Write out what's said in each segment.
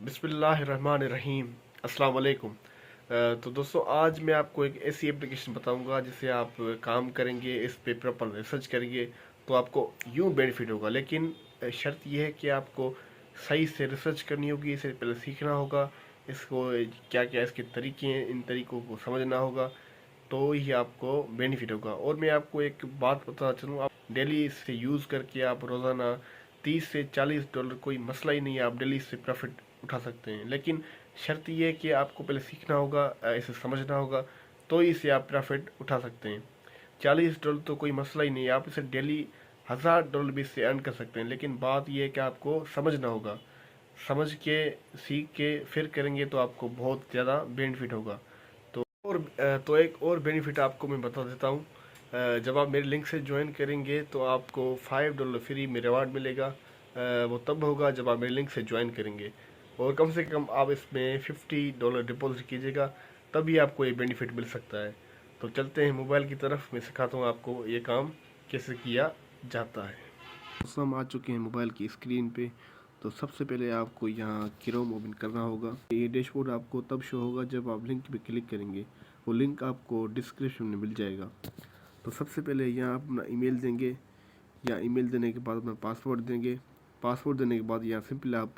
बिस्मिल्लाहिर्रहमानिर्रहीम। अस्सलाम वालेकुम। तो दोस्तों, आज मैं आपको एक ऐसी एप्लीकेशन बताऊंगा जिससे आप काम करेंगे, इस पे प्रॉपर रिसर्च करेंगे तो आपको यूं बेनिफिट होगा। लेकिन शर्त यह है कि आपको सही से रिसर्च करनी होगी, इसे पहले सीखना होगा, इसको क्या क्या इसके तरीके हैं, इन तरीकों को समझना होगा, तो ही आपको बेनिफिट होगा। और मैं आपको एक बात बताना चलूँ, आप डेली इससे यूज़ करके आप रोज़ाना 30 से 40 डॉलर, कोई मसला ही नहीं है, आप डेली इससे प्रॉफिट उठा सकते हैं। लेकिन शर्त यह है कि आपको पहले सीखना होगा, इसे समझना होगा, तो ही इसे आप प्रॉफिट उठा सकते हैं। 40 डॉलर तो कोई मसला ही नहीं है, आप इसे डेली 1000 डॉलर भी इससे अर्न कर सकते हैं। लेकिन बात यह है कि आपको समझना होगा, समझ के सीख के फिर करेंगे तो आपको बहुत ज़्यादा बेनिफिट होगा। तो एक और बेनिफिट आपको मैं बता देता हूँ। जब आप मेरे लिंक से ज्वाइन करेंगे तो आपको $5 फ्री में रिवार्ड मिलेगा। वो तब होगा जब आप मेरे लिंक से ज्वाइन करेंगे, और कम से कम आप इसमें $50 डिपॉजिट कीजिएगा, तभी आपको ये बेनिफिट मिल सकता है। तो चलते हैं मोबाइल की तरफ, मैं सिखाता हूँ आपको ये काम कैसे किया जाता है। दोस्तों, हम आ चुके हैं मोबाइल की स्क्रीन पे। तो सबसे पहले आपको यहाँ क्रोम ओपन करना होगा। ये डैशबोर्ड आपको तब शो होगा जब आप लिंक पे क्लिक करेंगे, वो लिंक आपको डिस्क्रिप्शन में मिल जाएगा। तो सबसे पहले यहाँ आप अपना ईमेल देंगे, या ईमेल देने के बाद अपना पासवर्ड देंगे। पासवर्ड देने के बाद यहाँ सिंपल आप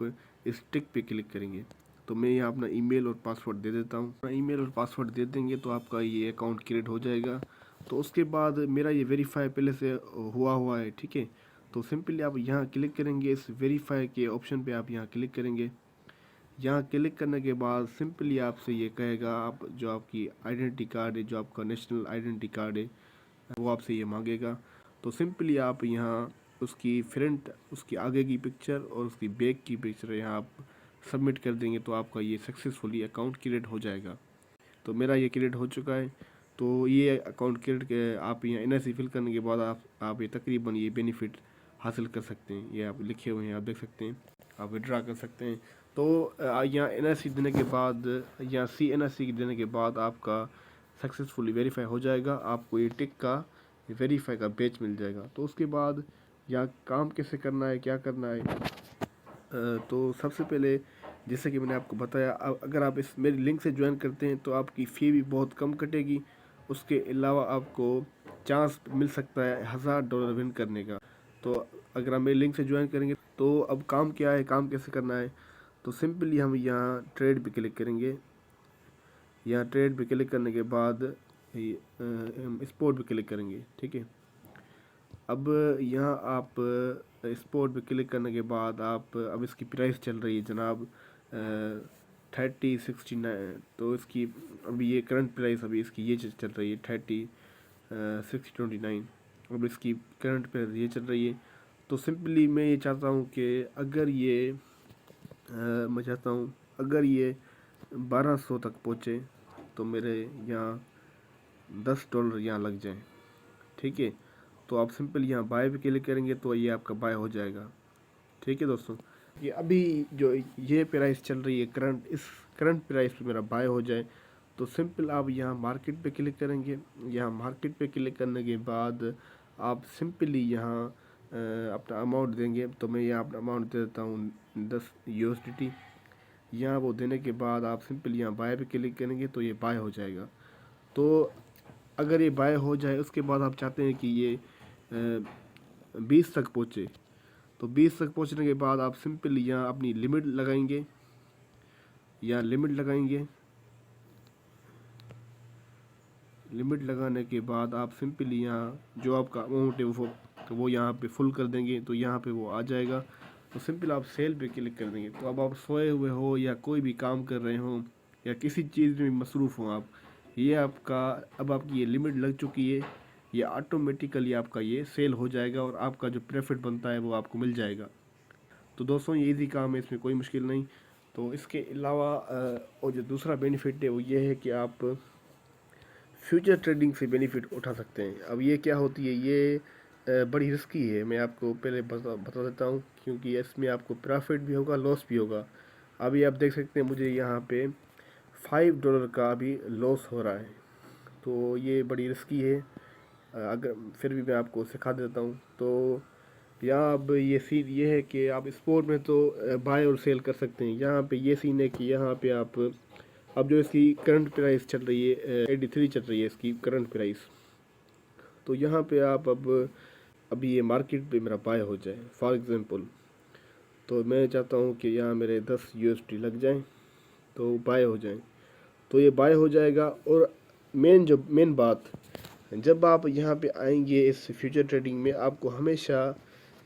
इस टिक पे क्लिक करेंगे। तो मैं यहाँ अपना ईमेल और पासवर्ड दे देता हूँ। अपना ईमेल और पासवर्ड दे देंगे तो आपका ये अकाउंट क्रिएट हो जाएगा। तो उसके बाद मेरा ये वेरीफाई पहले से हुआ हुआ है, ठीक है। तो सिंपली आप यहाँ क्लिक करेंगे, इस वेरीफाई के ऑप्शन पे आप यहाँ क्लिक करेंगे। यहाँ क्लिक करने के बाद सिंपली आपसे ये कहेगा, आप जो आपकी आइडेंटिटी कार्ड है, जो आपका नेशनल आइडेंटिटी कार्ड है, वो आपसे ये मांगेगा। तो सिंपली आप यहाँ उसकी फ्रंट, उसकी आगे की पिक्चर और उसकी बैक की पिक्चर यहाँ आप सबमिट कर देंगे तो आपका ये सक्सेसफुली अकाउंट क्रिएट हो जाएगा। तो मेरा ये क्रिएट हो चुका है। तो ये अकाउंट क्रिएट के आप यहाँ NIC फिल करने के बाद आप ये तकरीबन ये बेनिफिट हासिल कर सकते हैं। ये आप लिखे हुए हैं, आप देख सकते हैं, आप विड्रा कर सकते हैं। तो यहाँ NIC देने के बाद, यहाँ CNIC देने के बाद आपका सक्सेसफुली वेरीफाई हो जाएगा, आपको ये टिक का वेरीफाई का बैच मिल जाएगा। तो उसके बाद यहाँ काम कैसे करना है, क्या करना है, तो सबसे पहले जैसे कि मैंने आपको बताया, अगर आप इस मेरे लिंक से ज्वाइन करते हैं तो आपकी फ़ी भी बहुत कम कटेगी। उसके अलावा आपको चांस मिल सकता है $1000 विन करने का। तो अगर आप मेरे लिंक से ज्वाइन करेंगे तो अब काम क्या है, काम कैसे करना है, तो सिंपली हम यहाँ ट्रेड पे क्लिक करेंगे। यहाँ ट्रेड पे क्लिक करने के बाद हम स्पोर्ट पे क्लिक करेंगे, ठीक है। अब यहाँ आप स्पोर्ट पे क्लिक करने के बाद आप, अब इसकी प्राइस चल रही है जनाब 3069। तो इसकी अभी ये करंट प्राइस अभी इसकी ये चल रही है 30,629। अब इसकी करंट प्राइस ये चल रही है। तो सिंपली मैं ये चाहता हूँ कि अगर ये मैं चाहता हूँ अगर ये 1200 तक पहुँचे तो मेरे यहाँ $10 यहाँ लग जाए, ठीक है। तो आप सिंपल यहाँ बाय पे क्लिक करेंगे तो ये आपका बाय हो जाएगा, ठीक है दोस्तों। ये अभी जो ये प्राइस चल रही है करंट, इस करंट प्राइस पे मेरा बाय हो जाए तो सिंपल आप यहाँ मार्केट पे क्लिक करेंगे। यहाँ मार्केट पे क्लिक करने के बाद आप सिंपली यहाँ अपना अमाउंट देंगे। तो मैं यहाँ अपना अमाउंट दे देता हूँ 10 USDT। यहाँ वो देने के बाद आप सिंपल यहाँ बाय पे क्लिक करेंगे तो ये बाय हो जाएगा। तो अगर ये बाय हो जाए, उसके बाद आप चाहते हैं कि ये 20 तक पहुँचे, तो 20 तक पहुँचने के बाद आप सिंपली यहाँ अपनी लिमिट लगाएंगे। यहाँ लिमिट लगाएंगे, लिमिट लगाने के बाद आप सिंपली यहाँ जो आपका अमाउंट है वो यहाँ पे फुल कर देंगे, तो यहाँ पे वो आ जाएगा। तो सिंपल आप सेल पे क्लिक कर देंगे। तो अब आप सोए हुए हो या कोई भी काम कर रहे हो या किसी चीज़ में मसरूफ़ हो आप, ये आपका, अब आपकी ये लिमिट लग चुकी है, ये ऑटोमेटिकली आपका ये सेल हो जाएगा और आपका जो प्रॉफिट बनता है वो आपको मिल जाएगा। तो दोस्तों, ये इजी काम है, इसमें कोई मुश्किल नहीं। तो इसके अलावा और जो दूसरा बेनिफिट है वो ये है कि आप फ्यूचर ट्रेडिंग से बेनिफिट उठा सकते हैं। अब ये क्या होती है, ये बड़ी रिस्की है, मैं आपको पहले बता देता हूँ, क्योंकि इसमें आपको प्रॉफिट भी होगा, लॉस भी होगा। अभी आप देख सकते हैं मुझे यहाँ पे $5 का अभी लॉस हो रहा है। तो ये बड़ी रिस्की है। अगर फिर भी मैं आपको सिखा देता हूँ। तो यहाँ अब ये सीन ये है कि आप स्पोर्ट में तो बाय और सेल कर सकते हैं। यहाँ पे ये सीन है कि यहाँ पे आप अब जो इसकी करंट प्राइस चल रही है 83 चल रही है इसकी करंट प्राइस। तो यहाँ पे आप अब अभी ये मार्केट पे मेरा बाय हो जाए फॉर एग्जांपल, तो मैं चाहता हूँ कि यहाँ मेरे 10 यूएसडी लग जाएं तो बाय हो जाएं, तो ये बाय हो जाएगा। और मेन बात, जब आप यहाँ पे आएंगे इस फ्यूचर ट्रेडिंग में, आपको हमेशा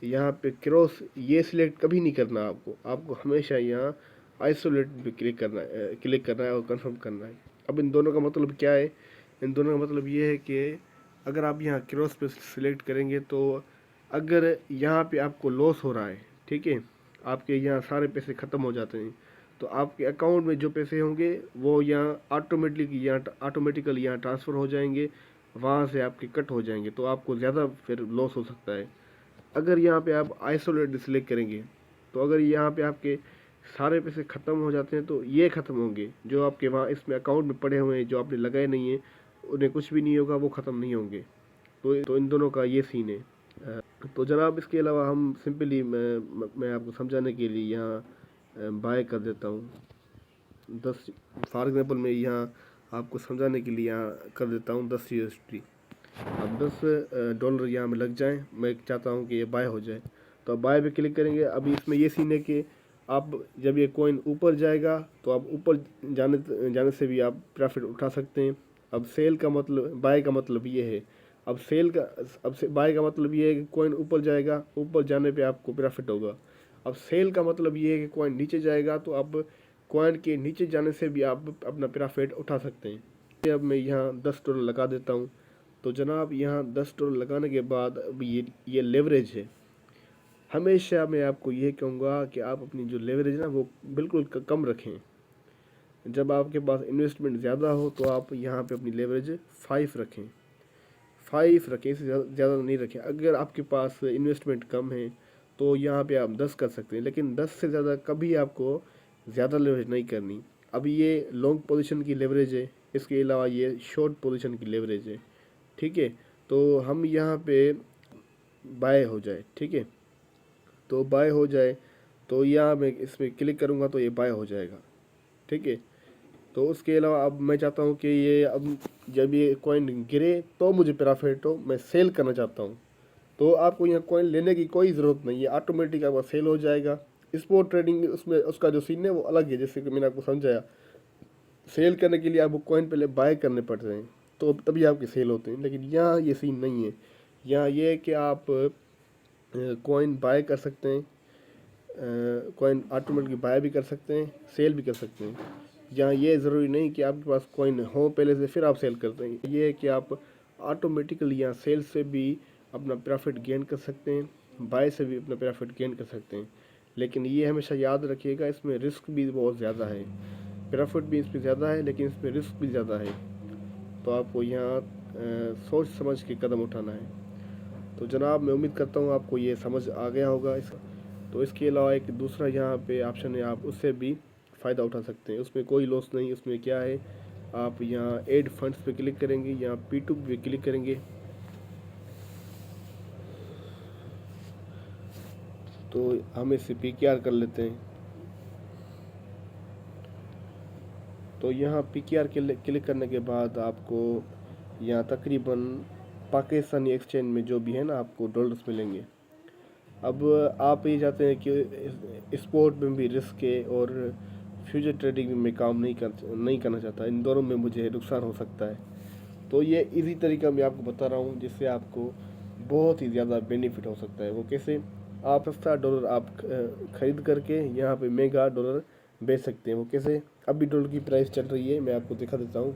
यहाँ पे क्रॉस ये सिलेक्ट कभी नहीं करना। आपको हमेशा यहाँ आइसोलेट पे क्लिक करना है और कंफर्म करना है। अब इन दोनों का मतलब क्या है? इन दोनों का मतलब ये है कि अगर आप यहाँ क्रॉस पे सिलेक्ट करेंगे तो अगर यहाँ पे आपको लॉस हो रहा है, ठीक है, आपके यहाँ सारे पैसे ख़त्म हो जाते हैं, तो आपके अकाउंट में जो पैसे होंगे वो यहाँ ऑटोमेटिकली यहाँ ट्रांसफ़र हो जाएंगे, वहाँ से आपके कट हो जाएंगे, तो आपको ज़्यादा फिर लॉस हो सकता है। अगर यहाँ पे आप आइसोलेट सिलेक्ट करेंगे तो अगर यहाँ पे आपके सारे पैसे ख़त्म हो जाते हैं तो ये ख़त्म होंगे, जो आपके वहाँ इसमें अकाउंट में पड़े हुए हैं जो आपने लगाए नहीं है उन्हें कुछ भी नहीं होगा, वो ख़त्म नहीं होंगे। तो इन दोनों का ये सीन है। तो जनाब इसके अलावा हम सिंपली मैं आपको समझाने के लिए यहाँ बाय कर देता हूँ 10, फॉर एग्जांपल मैं यहाँ आपको समझाने के लिए यहाँ कर देता हूँ 10 यूएसडी। अब $10 यहाँ में लग जाएं, मैं चाहता हूँ कि ये बाय हो जाए, तो अब बाय पे क्लिक करेंगे। अभी इसमें ये सीन है कि आप जब ये कॉइन ऊपर जाएगा तो आप ऊपर जाने से भी आप प्रॉफिट उठा सकते हैं। अब सेल का मतलब, बाय का मतलब ये है, अब से बाय का मतलब ये है कि कॉइन ऊपर जाएगा, ऊपर जाने पे आपको प्रॉफिट होगा। अब सेल का मतलब ये है कि कॉइन नीचे जाएगा, तो अब कॉइन के नीचे जाने से भी आप अपना प्रॉफिट उठा सकते हैं। अब मैं यहाँ $10 लगा देता हूँ। तो जनाब यहाँ $10 लगाने के बाद अब ये लेवरेज है। हमेशा मैं आपको ये कहूँगा कि आप अपनी जो लेवरेज है ना वो बिल्कुल कम रखें। जब आपके पास इन्वेस्टमेंट ज़्यादा हो तो आप यहाँ पे अपनी लेवरेज 5 रखें, 5 रखें, इससे ज़्यादा नहीं रखें। अगर आपके पास इन्वेस्टमेंट कम है तो यहाँ पे आप 10 कर सकते हैं, लेकिन 10 से ज़्यादा कभी आपको ज़्यादा लेवरेज नहीं करनी। अब ये लॉन्ग पोजीशन की लेवरेज है, इसके अलावा ये शॉर्ट पोजीशन की लेवरेज है, ठीक है। तो हम यहाँ पे बाय हो जाए, ठीक है, तो बाय हो जाए तो यहाँ मैं इसमें क्लिक करूँगा तो ये बाय हो जाएगा, ठीक है। तो उसके अलावा अब मैं चाहता हूँ कि ये अब जब ये कॉइन गिरे तो मुझे प्रॉफिट हो, मैं सेल करना चाहता हूँ, तो आपको यहाँ कॉइन लेने की कोई ज़रूरत नहीं है, ऑटोमेटिक आपका सेल हो जाएगा। स्पॉट ट्रेडिंग में उसमें उसका जो सीन है वो अलग है, जैसे कि मैंने आपको समझाया। सेल करने के लिए आपको कॉइन पहले बाय करने पड़ते हैं तो तभी आपके सेल होते हैं, लेकिन यहाँ ये सीन नहीं है। यहाँ ये है कि आप कॉइन बाय कर सकते हैं, कॉइन ऑटोमेटिक बाय भी कर सकते हैं, सेल भी कर सकते हैं। यहाँ ये ज़रूरी नहीं कि आपके पास कॉइन हो पहले से फिर आप सेल करते हैं। ये है कि आप ऑटोमेटिकली यहाँ सेल से भी अपना प्रॉफिट गेन कर सकते हैं, बाय से भी अपना प्रॉफिट गेन कर सकते हैं। लेकिन ये हमेशा याद रखिएगा, इसमें रिस्क भी बहुत ज़्यादा है। प्रॉफिट भी इसमें ज़्यादा है लेकिन इसमें रिस्क भी ज़्यादा है, तो आपको यहाँ सोच समझ के कदम उठाना है। तो जनाब मैं उम्मीद करता हूँ आपको ये समझ आ गया होगा इसका। तो इसके अलावा एक दूसरा यहाँ पे ऑप्शन है, आप उससे भी फ़ायदा उठा सकते हैं, उसमें कोई लॉस नहीं। उसमें क्या है, आप यहाँ ऐड फंड्स पे क्लिक करेंगे, यहाँ P2 पे क्लिक करेंगे, तो हम इसे PKR कर लेते हैं। तो यहाँ PKR क्लिक करने के बाद आपको यहाँ तकरीबन पाकिस्तानी एक्सचेंज में जो भी है ना आपको डॉलर्स मिलेंगे। अब आप ये चाहते हैं कि स्पोर्ट में भी रिस्क है और फ्यूचर ट्रेडिंग में मैं काम नहीं करना चाहता, इन दोनों में मुझे नुकसान हो सकता है, तो ये इजी तरीका मैं आपको बता रहा हूँ जिससे आपको बहुत ही ज़्यादा बेनिफिट हो सकता है। वो कैसे, आप सस्ता डॉलर आप ख़रीद करके यहाँ पे महंगा डॉलर बेच सकते हैं। वो कैसे, अभी डॉलर की प्राइस चल रही है, मैं आपको दिखा देता हूँ।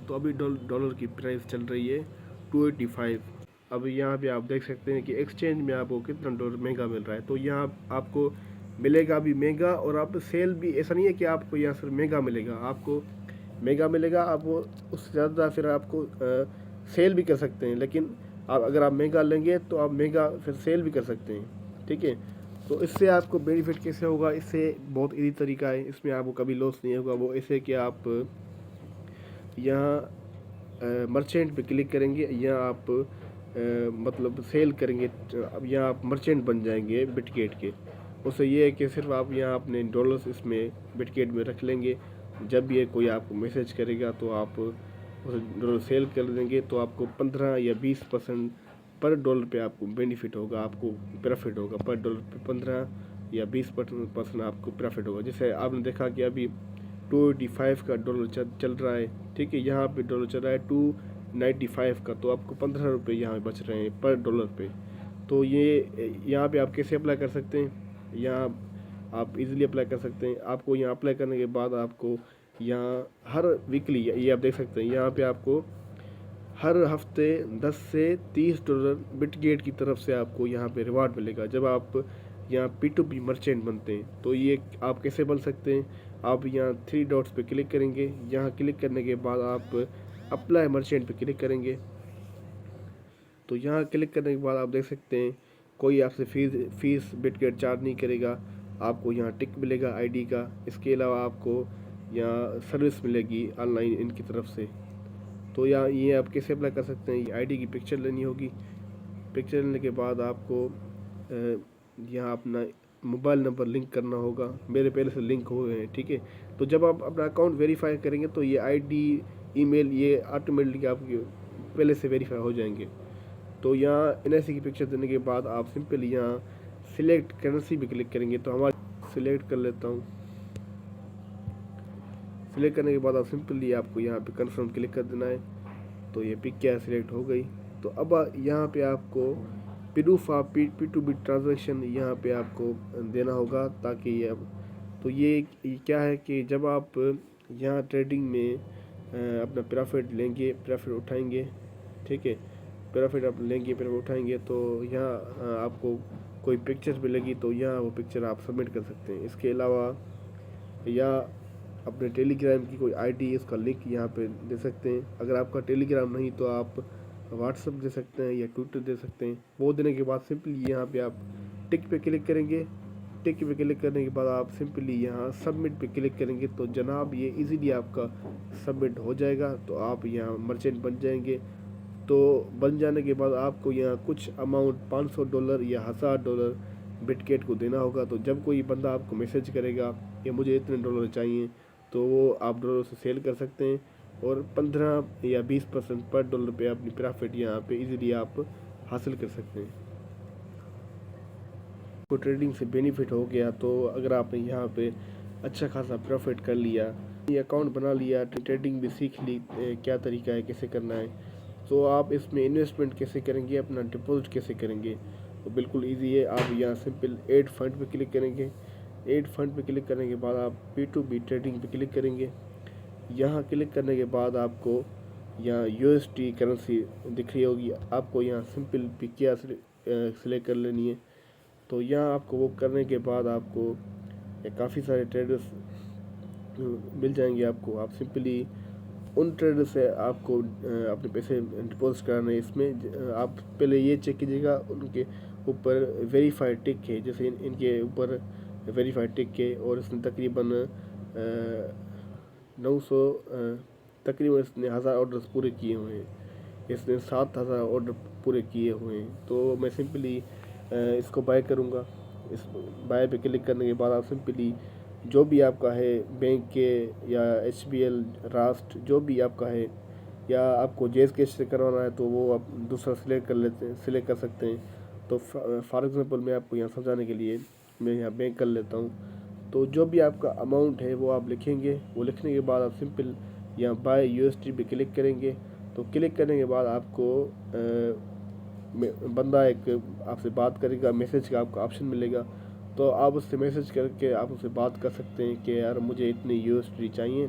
तो अभी डॉलर की प्राइस चल रही है 285। अब यहाँ पे आप देख सकते हैं कि एक्सचेंज में आपको कितना डॉलर महंगा मिल रहा है। तो यहाँ आपको मिलेगा भी महंगा, और आप सेल भी, ऐसा नहीं है कि आपको यहाँ सिर्फ महंगा मिलेगा, आपको महंगा मिलेगा, आप उससे ज़्यादा फिर आपको सेल भी कर सकते हैं। लेकिन अगर आप महंगा लेंगे तो आप महंगा फिर सेल भी कर सकते हैं, ठीक है। तो इससे आपको बेनिफिट कैसे होगा, इससे बहुत ईजी तरीका है, इसमें आपको कभी लॉस नहीं होगा। वो ऐसे कि आप यहाँ मर्चेंट पे क्लिक करेंगे, यहाँ आप मतलब सेल करेंगे, अब यहाँ आप मर्चेंट बन जाएंगे बिटगेट के। उससे ये है कि सिर्फ आप यहाँ अपने डॉलर्स इसमें बिटगेट में रख लेंगे, जब ये कोई आपको मैसेज करेगा तो आप उसे डॉलर सेल कर देंगे, तो आपको 15 या 20% पर डॉलर पे आपको बेनिफिट होगा, आपको प्रॉफिट होगा। पर डॉलर पे 15 या 20% आपको प्रॉफिट होगा। जैसे आपने देखा कि अभी 285 का डॉलर चल रहा है, ठीक है, यहाँ पे डॉलर चल रहा है 295 का, तो आपको 15 रुपये यहाँ बच रहे हैं पर डॉलर पे। तो ये यहाँ पे आप कैसे अप्लाई कर सकते हैं, यहाँ आप इजीली अप्लाई कर सकते हैं। आपको यहाँ अप्लाई करने के बाद आपको यहाँ हर वीकली, ये आप देख सकते हैं, यहाँ पे आपको हर हफ्ते 10 से 30 डॉलर बिटगेट की तरफ से आपको यहाँ पे रिवार्ड मिलेगा जब आप यहाँ P2P मर्चेंट बनते हैं। तो ये आप कैसे बन सकते हैं, आप यहाँ 3 डॉट्स पे क्लिक करेंगे, यहाँ क्लिक करने के बाद आप अप्लाई मर्चेंट पे क्लिक करेंगे। तो यहाँ क्लिक करने के बाद आप देख सकते हैं कोई आपसे फीस बिटगेट चार्ज नहीं करेगा, आपको यहाँ टिक मिलेगा आईडी का। इसके अलावा आपको यहाँ सर्विस मिलेगी ऑनलाइन इनकी तरफ से। तो यहाँ ये आप कैसे अप्लाई कर सकते हैं, आईडी की पिक्चर लेनी होगी। पिक्चर लेने के बाद आपको यहाँ अपना मोबाइल नंबर लिंक करना होगा, मेरे पहले से लिंक हुए हैं, ठीक है। तो जब आप अपना अकाउंट वेरीफाई करेंगे तो ये आईडी, ईमेल, ये ऑटोमेटिकली आपके पहले से वेरीफाई हो जाएंगे। तो यहाँ एनआईसी की पिक्चर देने के बाद आप सिंपली यहाँ सिलेक्ट करेंसी भी क्लिक करेंगे। तो हमारा सिलेक्ट कर लेता हूँ। सिलेक्ट करने के बाद आप सिंपली आपको यहाँ पे कन्फर्म क्लिक कर देना है। तो ये पिक क्या सिलेक्ट हो गई। तो अब यहाँ पे आपको प्रूफ ऑफ P2P ट्रांजैक्शन यहाँ पे आपको देना होगा, ताकि ये तो ये क्या है कि जब आप यहाँ ट्रेडिंग में अपना प्रॉफिट लेंगे, प्रॉफिट उठाएंगे, ठीक है, प्रॉफिट आप लेंगे, प्रॉफिट उठाएंगे, तो यहाँ आपको कोई पिक्चर मिलेगी, तो यहाँ वो पिक्चर आप सबमिट कर सकते हैं। इसके अलावा या अपने टेलीग्राम की कोई आईडी, इसका लिंक यहाँ पे दे सकते हैं। अगर आपका टेलीग्राम नहीं तो आप व्हाट्सअप दे सकते हैं या ट्विटर दे सकते हैं। वो देने के बाद सिंपली यहाँ पे आप टिक पे क्लिक करेंगे। टिक पे क्लिक करने के बाद आप सिंपली यहाँ सबमिट पे क्लिक करेंगे, तो जनाब ये इजीली आपका सबमिट हो जाएगा। तो आप यहाँ मर्चेंट बन जाएंगे। तो बन जाने के बाद आपको यहाँ कुछ अमाउंट $500 या $1000 बिटगेट को देना होगा। तो जब कोई बंदा आपको मैसेज करेगा कि मुझे इतने डॉलर चाहिए, तो वो आप डॉलर से सेल कर सकते हैं और 15 या 20% पर डॉलर पे अपनी प्रॉफिट यहाँ पे इजीली आप हासिल कर सकते हैं। को ट्रेडिंग से बेनिफिट हो गया, तो अगर आपने यहाँ पे अच्छा खासा प्रॉफिट कर लिया, ये अकाउंट बना लिया, ट्रेडिंग भी सीख ली, क्या तरीका है, कैसे करना है, तो आप इसमें इन्वेस्टमेंट कैसे करेंगे, अपना डिपॉजिट कैसे करेंगे, तो बिल्कुल इजी है। आप यहाँ सिंपल एड फंड पे क्लिक करेंगे। एड फंड पे क्लिक करने के बाद आप P2P ट्रेडिंग पे क्लिक करेंगे। यहाँ क्लिक करने के बाद आपको यहाँ USD करेंसी दिख रही होगी, आपको यहाँ सिंपल पिकिया सिलेक्ट कर लेनी है। तो यहाँ आपको वो करने के बाद आपको काफ़ी सारे ट्रेडर्स मिल जाएंगे आपको। आप सिंपली उन ट्रेडर से आपको अपने पैसे डिपॉजिट कराने हैं। इसमें आप पहले ये चेक कीजिएगा उनके ऊपर वेरीफाइड टिक है, जैसे इनके ऊपर वेरीफाइड टिक है और इसने तकरीबन 900 तकरीबन इसने 1000 ऑर्डर्स पूरे किए हुए हैं, इसने 7000 ऑर्डर पूरे किए हुए हैं। तो मैं सिंपली इसको बाय करूँगा। इस बाय पे क्लिक करने के बाद आप सिंपली जो भी आपका है बैंक के या HBL रास्ट जो भी आपका है, या आपको जेस कैश से करवाना है तो वो आप दूसरा सिलेक्ट कर सकते हैं। तो फॉर एग्ज़ाम्पल मैं आपको यहाँ समझाने के लिए मैं यहाँ बैंक कर लेता हूँ। तो जो भी आपका अमाउंट है वो आप लिखेंगे। वो लिखने के बाद आप सिंपल यहाँ बाय USD पे क्लिक करेंगे। तो क्लिक करने के बाद आपको बंदा एक आपसे बात करेगा, मैसेज का आपको ऑप्शन मिलेगा। तो आप उससे मैसेज करके आप उससे बात कर सकते हैं कि यार मुझे इतनी USD चाहिए,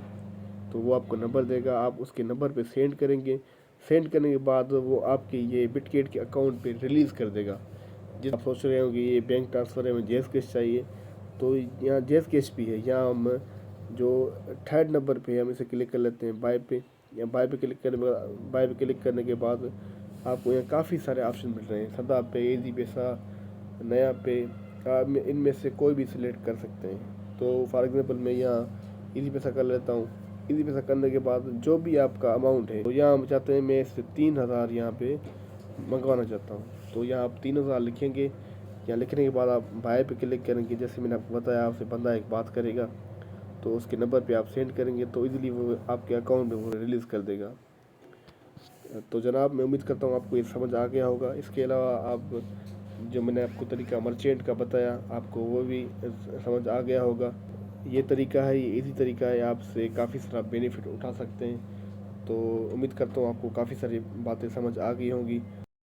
तो वो आपको नंबर देगा, आप उसके नंबर पे सेंड करेंगे। सेंड करने के बाद वो आपके ये बिटगेट के अकाउंट पे रिलीज़ कर देगा। जिस आप सोच रहे हो कि ये बैंक ट्रांसफ़र है, मुझे जेस कैश चाहिए, तो यहाँ जेस कैश भी है। यहाँ हम जो थर्ड नंबर पे हम इसे क्लिक कर लेते हैं बाय पे। या बाय पे क्लिक करने के बाद आपको यहाँ काफ़ी सारे ऑप्शन मिल रहे हैं, सदा पे, इजी पैसा, नया पे। आप इनमें से कोई भी सिलेक्ट कर सकते हैं। तो फॉर एग्जांपल मैं यहाँ इजी पैसा कर लेता हूँ। इजी पैसा करने के बाद जो भी आपका अमाउंट है, तो यहाँ हम चाहते हैं मैं इससे 3000 यहाँ पे मंगवाना चाहता हूँ। तो यहाँ आप 3000 लिखेंगे। यहाँ लिखने के बाद आप बाय पे क्लिक करेंगे। जैसे मैंने आपको बताया, आपसे बंदा एक बात करेगा, तो उसके नंबर पे आप सेंड करेंगे तो इजीली वो आपके अकाउंट में वो रिलीज़ कर देगा। तो जनाब, मैं उम्मीद करता हूँ आपको ये समझ आ गया होगा। इसके अलावा आप जो मैंने आपको तरीका मर्चेंट का बताया, आपको वो भी समझ आ गया होगा। ये तरीका है, ये इजी तरीका है, आपसे काफ़ी सारा बेनिफिट उठा सकते हैं। तो उम्मीद करता हूँ आपको काफ़ी सारी बातें समझ आ गई होंगी।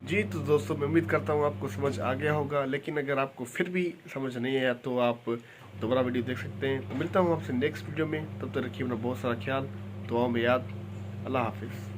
जी तो दोस्तों, मैं उम्मीद करता हूँ आपको समझ आ गया होगा, लेकिन अगर आपको फिर भी समझ नहीं आया तो आप दोबारा वीडियो देख सकते हैं। तो मिलता हूँ आपसे नेक्स्ट वीडियो में। तब तक रखिए अपना बहुत सारा ख्याल, दुआओं में याद। अल्लाह हाफिज़।